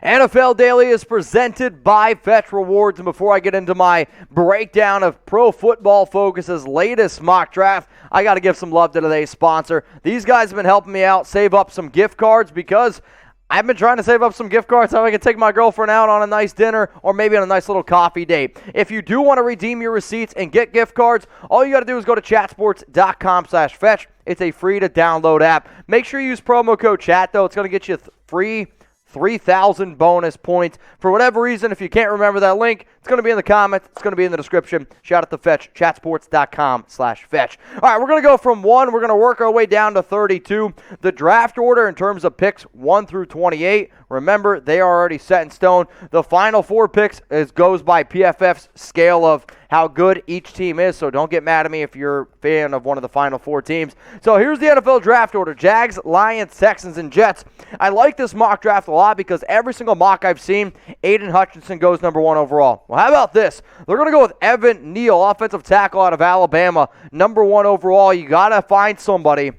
NFL Daily is presented by Fetch Rewards, and before I get into my breakdown of Pro Football Focus's latest mock draft, I got to give some love to today's sponsor. These guys have been helping me out save up some gift cards because I've been trying to save up some gift cards so I can take my girlfriend out on a nice dinner or maybe on a nice little coffee date. If you do want to redeem your receipts and get gift cards, all you got to do is go to chatsports.com/fetch. It's a free to download app. Make sure you use promo code CHAT, though. It's going to get you free 3,000 bonus points. For whatever reason, if you can't remember that link, it's going to be in the comments. It's going to be in the description. Shout out to Fetch, chatsports.com/fetch. All right, we're going to go from 1. We're going to work our way down to 32. The draft order in terms of picks 1 through 28. Remember, they are already set in stone. The final 4 picks goes by PFF's scale of how good each team is, so don't get mad at me if you're a fan of one of the final 4 teams. So here's the NFL draft order. Jags, Lions, Texans, and Jets. I like this mock draft a lot because every single mock I've seen, Aidan Hutchinson goes number 1 overall. Well, how about this? They're going to go with Evan Neal, offensive tackle out of Alabama, number 1 overall. You got to find somebody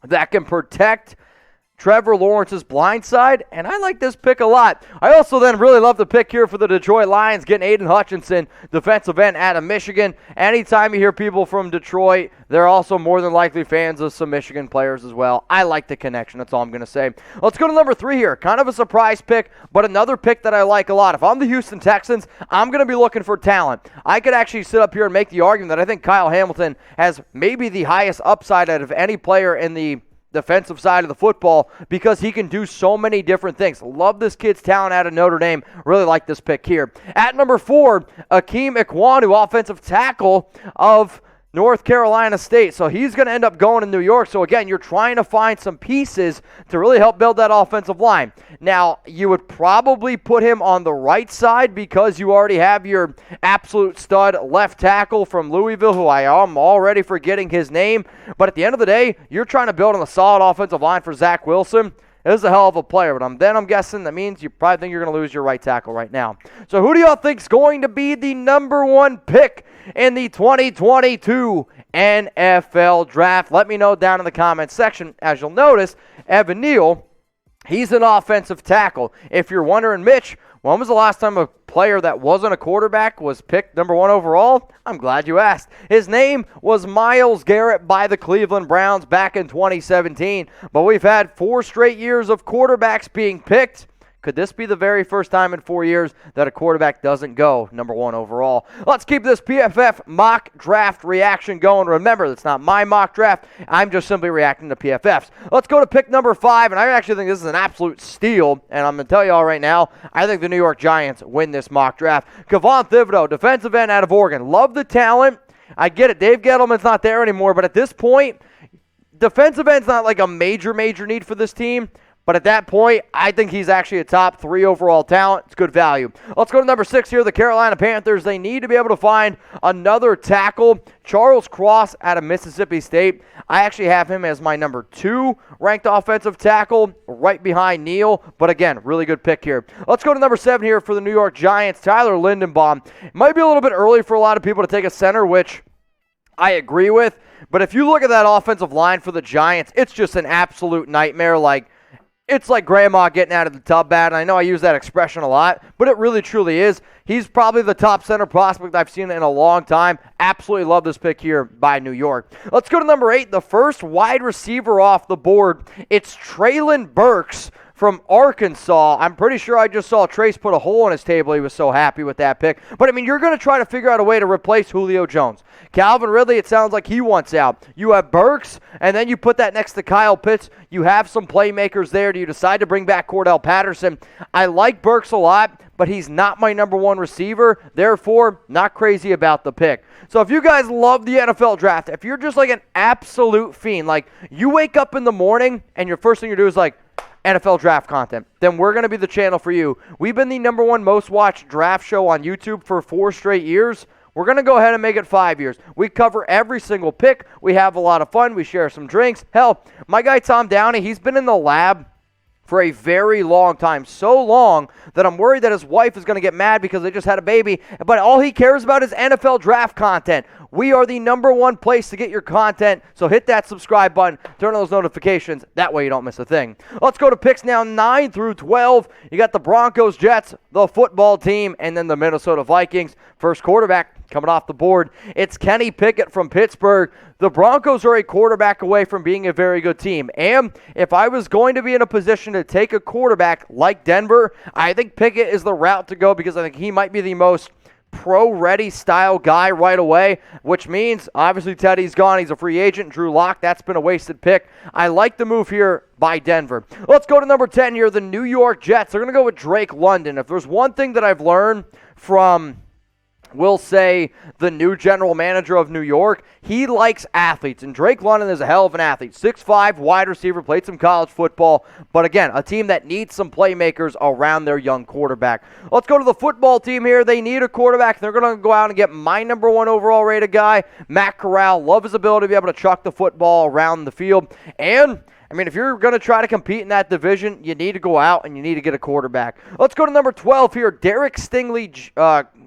that can protect Trevor Lawrence's blind side, and I like this pick a lot. I also then really love the pick here for the Detroit Lions, getting Aidan Hutchinson, defensive end out of Michigan. Anytime you hear people from Detroit, they're also more than likely fans of some Michigan players as well. I like the connection. That's all I'm going to say. Let's go to number 3 here. Kind of a surprise pick, but another pick that I like a lot. If I'm the Houston Texans, I'm going to be looking for talent. I could actually sit up here and make the argument that I think Kyle Hamilton has maybe the highest upside out of any player in the defensive side of the football because he can do so many different things. Love this kid's talent out of Notre Dame. Really like this pick here. At number 4, Akeem Ekwonu, offensive tackle of North Carolina State. So he's going to end up going to New York. So again, you're trying to find some pieces to really help build that offensive line. Now, you would probably put him on the right side because you already have your absolute stud left tackle from Louisville, who I am already forgetting his name. But at the end of the day, you're trying to build on a solid offensive line for Zach Wilson. This is a hell of a player, but I'm guessing that means you probably think you're going to lose your right tackle right now. So who do y'all think is going to be the number 1 pick in the 2022 NFL Draft? Let me know down in the comments section. As you'll notice, Evan Neal, he's an offensive tackle. If you're wondering, Mitch, when was the last time a player that wasn't a quarterback was picked number 1 overall? I'm glad you asked. His name was Myles Garrett by the Cleveland Browns back in 2017. But we've had 4 straight years of quarterbacks being picked. Could this be the very first time in 4 years that a quarterback doesn't go number 1 overall? Let's keep this PFF mock draft reaction going. Remember, it's not my mock draft. I'm just simply reacting to PFF's. Let's go to pick number 5, and I actually think this is an absolute steal, and I'm going to tell you all right now, I think the New York Giants win this mock draft. Kayvon Thibodeaux, defensive end out of Oregon. Love the talent. I get it. Dave Gettleman's not there anymore, but at this point, defensive end's not like a major need for this team. But at that point, I think he's actually a top 3 overall talent. It's good value. Let's go to number 6 here, the Carolina Panthers. They need to be able to find another tackle. Charles Cross out of Mississippi State. I actually have him as my number 2 ranked offensive tackle, right behind Neal. But again, really good pick here. Let's go to number 7 here for the New York Giants, Tyler Linderbaum. It might be a little bit early for a lot of people to take a center, which I agree with. But if you look at that offensive line for the Giants, it's just an absolute nightmare. It's like grandma getting out of the tub bad, and I know I use that expression a lot, but it really truly is. He's probably the top center prospect I've seen in a long time. Absolutely love this pick here by New York. Let's go to number 8, the first wide receiver off the board. It's Treylon Burks from Arkansas. I'm pretty sure I just saw Trace put a hole in his table. He was so happy with that pick. But, you're going to try to figure out a way to replace Julio Jones. Calvin Ridley, it sounds like he wants out. You have Burks, and then you put that next to Kyle Pitts. You have some playmakers there. Do you decide to bring back Cordell Patterson? I like Burks a lot, but he's not my number 1 receiver. Therefore, not crazy about the pick. So if you guys love the NFL draft, if you're just like an absolute fiend, like you wake up in the morning and your first thing you do is like, NFL draft content, then we're going to be the channel for you. We've been the number 1 most watched draft show on YouTube for 4 straight years. We're going to go ahead and make it 5 years. We cover every single pick. We have a lot of fun. We share some drinks. Hell, my guy Tom Downey, he's been in the lab for a very long time. So long that I'm worried that his wife is going to get mad because they just had a baby. But all he cares about is NFL draft content. We are the #1 place to get your content. So hit that subscribe button. Turn on those notifications. That way you don't miss a thing. Let's go to picks now 9 through 12. You got the Broncos, Jets, the football team, and then the Minnesota Vikings. First quarterback coming off the board, it's Kenny Pickett from Pittsburgh. The Broncos are a quarterback away from being a very good team. And if I was going to be in a position to take a quarterback like Denver, I think Pickett is the route to go because I think he might be the most pro-ready style guy right away, which means obviously Teddy's gone. He's a free agent. Drew Lock, that's been a wasted pick. I like the move here by Denver. Let's go to number 10 here, the New York Jets. They're going to go with Drake London. If there's one thing that I've learned from, we'll say, the new general manager of New York, he likes athletes, and Drake London is a hell of an athlete. 6'5", wide receiver, played some college football, but again, a team that needs some playmakers around their young quarterback. Let's go to the football team here. They need a quarterback. They're going to go out and get my #1 overall rated guy, Matt Corral. Love his ability to be able to chuck the football around the field, and I mean, if you're going to try to compete in that division, you need to go out and you need to get a quarterback. Let's go to number 12 here, Derek Stingley,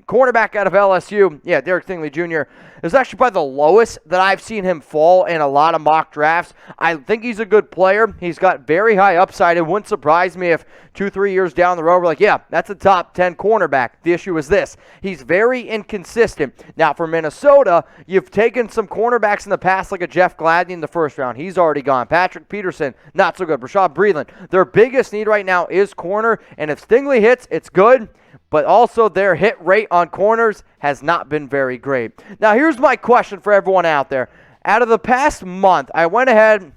cornerback out of LSU. Yeah, Derek Stingley Jr. is actually probably the lowest that I've seen him fall in a lot of mock drafts. I think he's a good player. He's got very high upside. It wouldn't surprise me if 2-3 years down the road we're like, yeah, that's a top 10 cornerback. The issue is this. He's very inconsistent. Now, for Minnesota, you've taken some cornerbacks in the past like a Jeff Gladney in the first round. He's already gone. Patrick Peterson, not so good. Rashad Breeland. Their biggest need right now is corner, and if Stingley hits, it's good. But also their hit rate on corners has not been very great. Now, here's my question for everyone out there. Out of the past month, I went ahead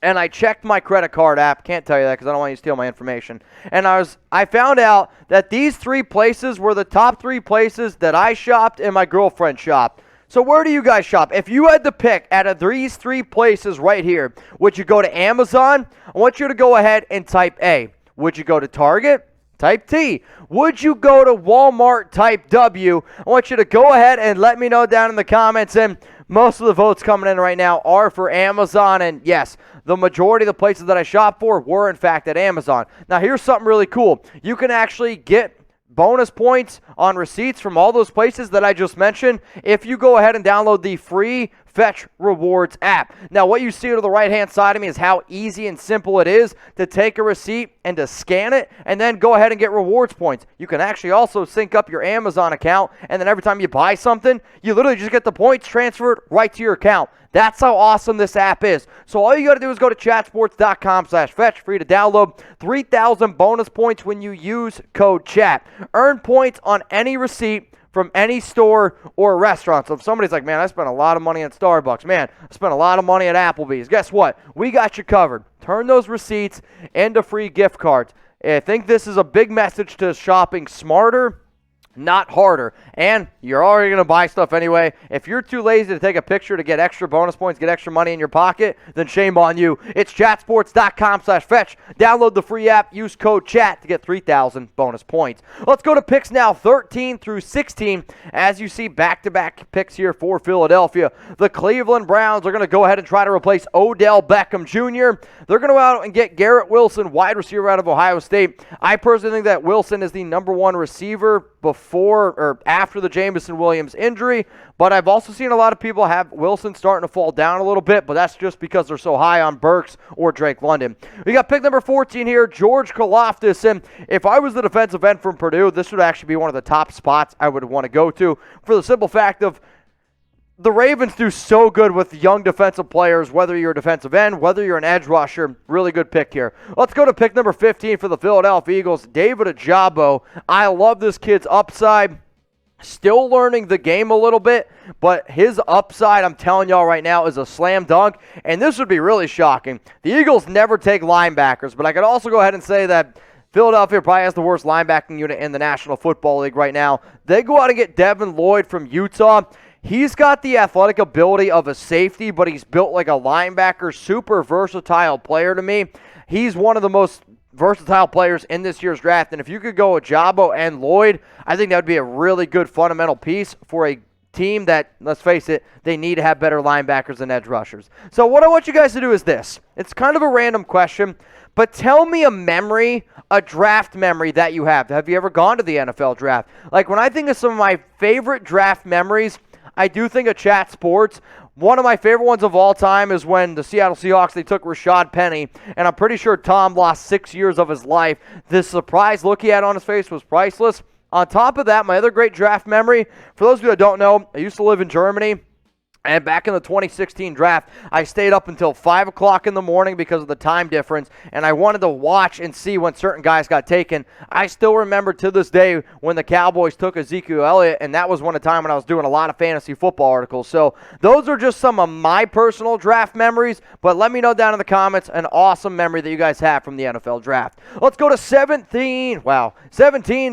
and I checked my credit card app. Can't tell you that because I don't want you to steal my information. And I found out that these 3 places were the top 3 places that I shopped and my girlfriend shopped. So where do you guys shop? If you had to pick out of these 3 places right here, would you go to Amazon? I want you to go ahead and type A. Would you go to Target? Type T. Would you go to Walmart? Type W. I want you to go ahead and let me know down in the comments. And most of the votes coming in right now are for Amazon. And yes, the majority of the places that I shop for were in fact at Amazon. Now here's something really cool. You can actually get bonus points on receipts from all those places that I just mentioned if you go ahead and download the free Fetch Rewards app. Now, what you see to the right-hand side of me is how easy and simple it is to take a receipt and to scan it and then go ahead and get rewards points. You can actually also sync up your Amazon account, and then every time you buy something, you literally just get the points transferred right to your account. That's how awesome this app is. So all you got to do is go to chatsports.com/fetch, free to download. 3,000 bonus points when you use code CHAT. Earn points on any receipt from any store or restaurant. So if somebody's like, man, I spent a lot of money at Starbucks. Man, I spent a lot of money at Applebee's. Guess what? We got you covered. Turn those receipts into free gift cards. I think this is a big message to shopping smarter, not harder. And you're already going to buy stuff anyway. If you're too lazy to take a picture to get extra bonus points, get extra money in your pocket, then shame on you. It's chatsports.com/fetch. Download the free app. Use code CHAT to get 3,000 bonus points. Let's go to picks now, 13 through 16. As you see, back-to-back picks here for Philadelphia. The Cleveland Browns are going to go ahead and try to replace Odell Beckham Jr. They're going to go out and get Garrett Wilson, wide receiver out of Ohio State. I personally think that Wilson is the #1 receiver before or after the Jameson Williams injury, but I've also seen a lot of people have Wilson starting to fall down a little bit, but that's just because they're so high on Burks or Drake London. We got pick number 14 here, George Karlaftis, and if I was the defensive end from Purdue, this would actually be one of the top spots I would want to go to for the simple fact of the Ravens do so good with young defensive players, whether you're a defensive end, whether you're an edge rusher. Really good pick here. Let's go to pick number 15 for the Philadelphia Eagles, David Ojabo. I love this kid's upside. Still learning the game a little bit, but his upside, I'm telling y'all right now, is a slam dunk, and this would be really shocking. The Eagles never take linebackers, but I could also go ahead and say that Philadelphia probably has the worst linebacking unit in the National Football League right now. They go out and get Devin Lloyd from Utah. He's got the athletic ability of a safety, but he's built like a linebacker, super versatile player to me. He's one of the most versatile players in this year's draft, and if you could go Ojabo and Lloyd, I think that would be a really good fundamental piece for a team that, let's face it, they need to have better linebackers and edge rushers. So what I want you guys to do is this. It's kind of a random question, but tell me a memory, a draft memory that you have. Have you ever gone to the NFL draft? Like, when I think of some of my favorite draft memories, I do think of Chat Sports. One of my favorite ones of all time is when the Seattle Seahawks, they took Rashad Penny, and I'm pretty sure Tom lost 6 years of his life. This surprise look he had on his face was priceless. On top of that, my other great draft memory, for those of you that don't know, I used to live in Germany. And back in the 2016 draft, I stayed up until 5 o'clock in the morning because of the time difference, and I wanted to watch and see when certain guys got taken. I still remember to this day when the Cowboys took Ezekiel Elliott, and that was one of the time when I was doing a lot of fantasy football articles. So those are just some of my personal draft memories, but let me know down in the comments an awesome memory that you guys have from the NFL draft. Let's go to 17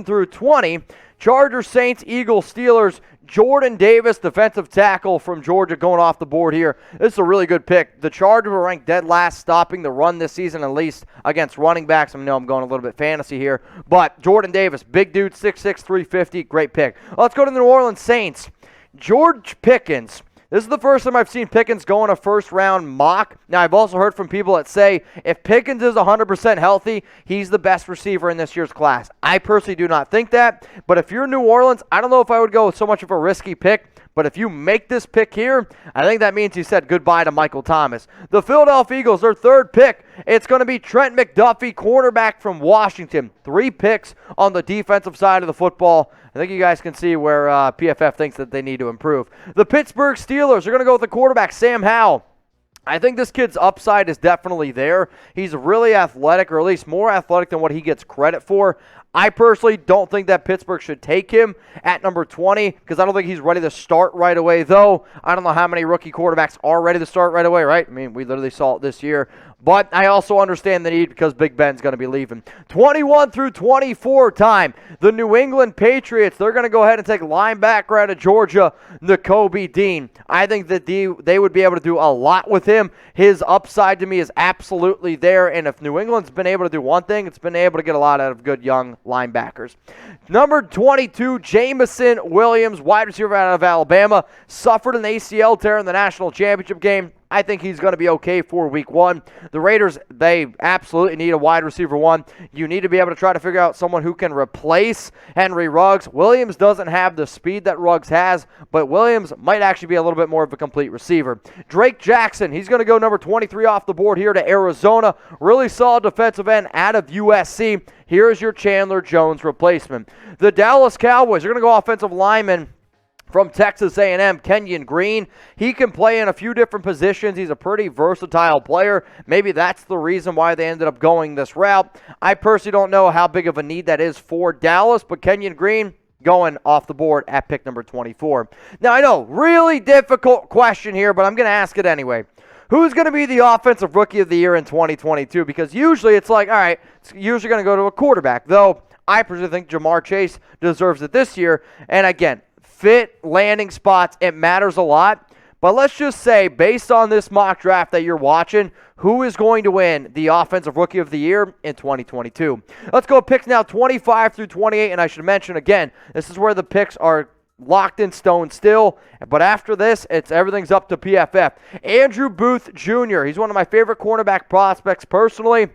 through 20. Chargers, Saints, Eagles, Steelers. Jordan Davis, defensive tackle from Georgia, going off the board here. This is a really good pick. The Chargers were ranked dead last stopping the run this season, at least against running backs. I know I'm going a little bit fantasy here. But Jordan Davis, big dude, 6'6", 350, great pick. Let's go to the New Orleans Saints. George Pickens. This is the first time I've seen Pickens go in a first-round mock. Now, I've also heard from people that say if Pickens is 100% healthy, he's the best receiver in this year's class. I personally do not think that, but if you're New Orleans, I don't know if I would go with so much of a risky pick. But if you make this pick here, I think that means you said goodbye to Michael Thomas. The Philadelphia Eagles, their third pick, it's going to be Trent McDuffie, cornerback from Washington. 3 picks on the defensive side of the football. I think you guys can see where PFF thinks that they need to improve. The Pittsburgh Steelers are going to go with the quarterback, Sam Howell. I think this kid's upside is definitely there. He's really athletic, or at least more athletic than what he gets credit for. I personally don't think that Pittsburgh should take him at number 20 because I don't think he's ready to start right away, though I don't know how many rookie quarterbacks are ready to start right away, right? I mean, we literally saw it this year. But I also understand the need because Big Ben's going to be leaving. 21 through 24 time. The New England Patriots, they're going to go ahead and take linebacker out of Georgia, Nakobe Dean. I think that they would be able to do a lot with him. His upside to me is absolutely there. And if New England's been able to do one thing, it's been able to get a lot out of good young linebackers. Number 22, Jameson Williams, wide receiver out of Alabama, suffered an ACL tear in the national championship game. I think he's going to be okay for week 1. The Raiders, they absolutely need a wide receiver 1. You need to be able to try to figure out someone who can replace Henry Ruggs. Williams doesn't have the speed that Ruggs has, but Williams might actually be a little bit more of a complete receiver. Drake Jackson, he's going to go number 23 off the board here to Arizona. Really solid defensive end out of USC. Here's your Chandler Jones replacement. The Dallas Cowboys are going to go offensive lineman from Texas A&M, Kenyon Green. He can play in a few different positions. He's a pretty versatile player. Maybe that's the reason why they ended up going this route. I personally don't know how big of a need that is for Dallas, but Kenyon Green going off the board at pick number 24. Now, I know, really difficult question here, but I'm going to ask it anyway. Who's going to be the offensive rookie of the year in 2022? Because usually it's like, all right, it's usually going to go to a quarterback, though I personally think Jamar Chase deserves it this year. And again, fit, landing spots, it matters a lot. But let's just say, based on this mock draft that you're watching, who is going to win the Offensive Rookie of the Year in 2022? Let's go picks now 25 through 28. And I should mention, again, this is where the picks are locked in stone still. But after this, everything's up to PFF. Andrew Booth Jr., he's one of my favorite cornerback prospects personally.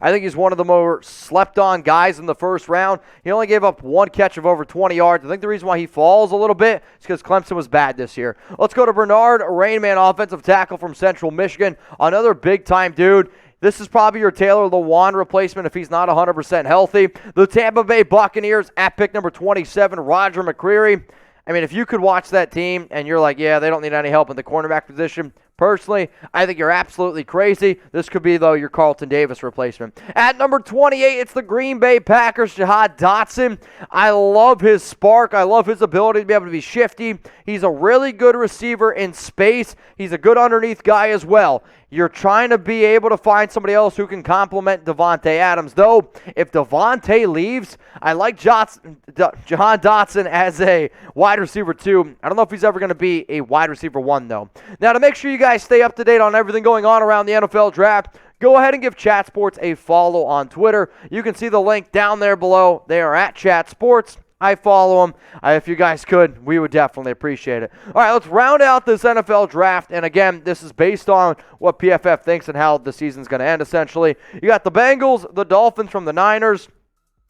I think he's one of the more slept-on guys in the first round. He only gave up 1 catch of over 20 yards. I think the reason why he falls a little bit is because Clemson was bad this year. Let's go to Bernard Rainman, offensive tackle from Central Michigan. Another big-time dude. This is probably your Taylor Lewan replacement if he's not 100% healthy. The Tampa Bay Buccaneers at pick number 27, Roger McCreary. I mean, if you could watch that team and you're like, yeah, they don't need any help in the cornerback position, personally, I think you're absolutely crazy. This could be, though, your Carlton Davis replacement. At number 28, it's the Green Bay Packers, Jahan Dotson. I love his spark. I love his ability to be able to be shifty. He's a really good receiver in space. He's a good underneath guy as well. You're trying to be able to find somebody else who can complement Devontae Adams. Though, if Devontae leaves, I like Jahan Dotson as a wide receiver 2. I don't know if he's ever going to be a wide receiver 1, though. Now, to make sure you guys stay up to date on everything going on around the NFL draft, go ahead and give Chat Sports a follow on Twitter. You can see the link down there below. They are at Chat Sports. I follow him. If you guys could, we would definitely appreciate it. All right, let's round out this NFL draft. And again, this is based on what PFF thinks and how the season's going to end, essentially. You got the Bengals, the Dolphins from the Niners,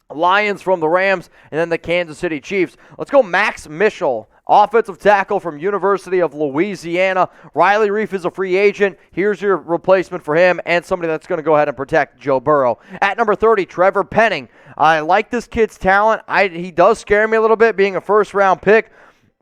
Lions from the Rams, and then the Kansas City Chiefs. Let's go Max Mitchell, offensive tackle from University of Louisiana. Riley Reif is a free agent. Here's your replacement for him and somebody that's going to go ahead and protect Joe Burrow. At number 30, Trevor Penning. I like this kid's talent. He does scare me a little bit being a first-round pick.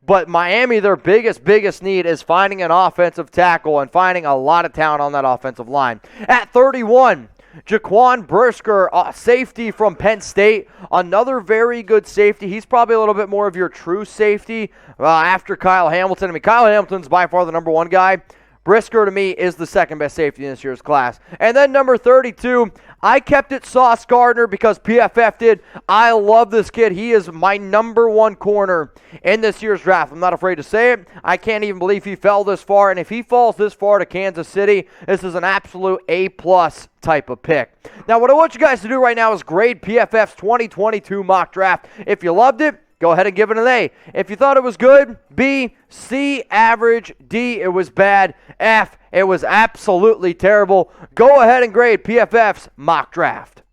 But Miami, their biggest need is finding an offensive tackle and finding a lot of talent on that offensive line. At 31, Jaquan Brisker, safety from Penn State. Another very good safety. He's probably a little bit more of your true safety after Kyle Hamilton. I mean, Kyle Hamilton's by far the number one guy. Brisker, to me, is the second best safety in this year's class. And then number 32, I kept it Sauce Gardner because PFF did. I love this kid. He is my number one corner in this year's draft. I'm not afraid to say it. I can't even believe he fell this far. And if he falls this far to Kansas City, this is an absolute A-plus type of pick. Now, what I want you guys to do right now is grade PFF's 2022 mock draft. If you loved it, go ahead and give it an A. If you thought it was good, B. C, average. D, it was bad. F, it was absolutely terrible. Go ahead and grade PFF's mock draft.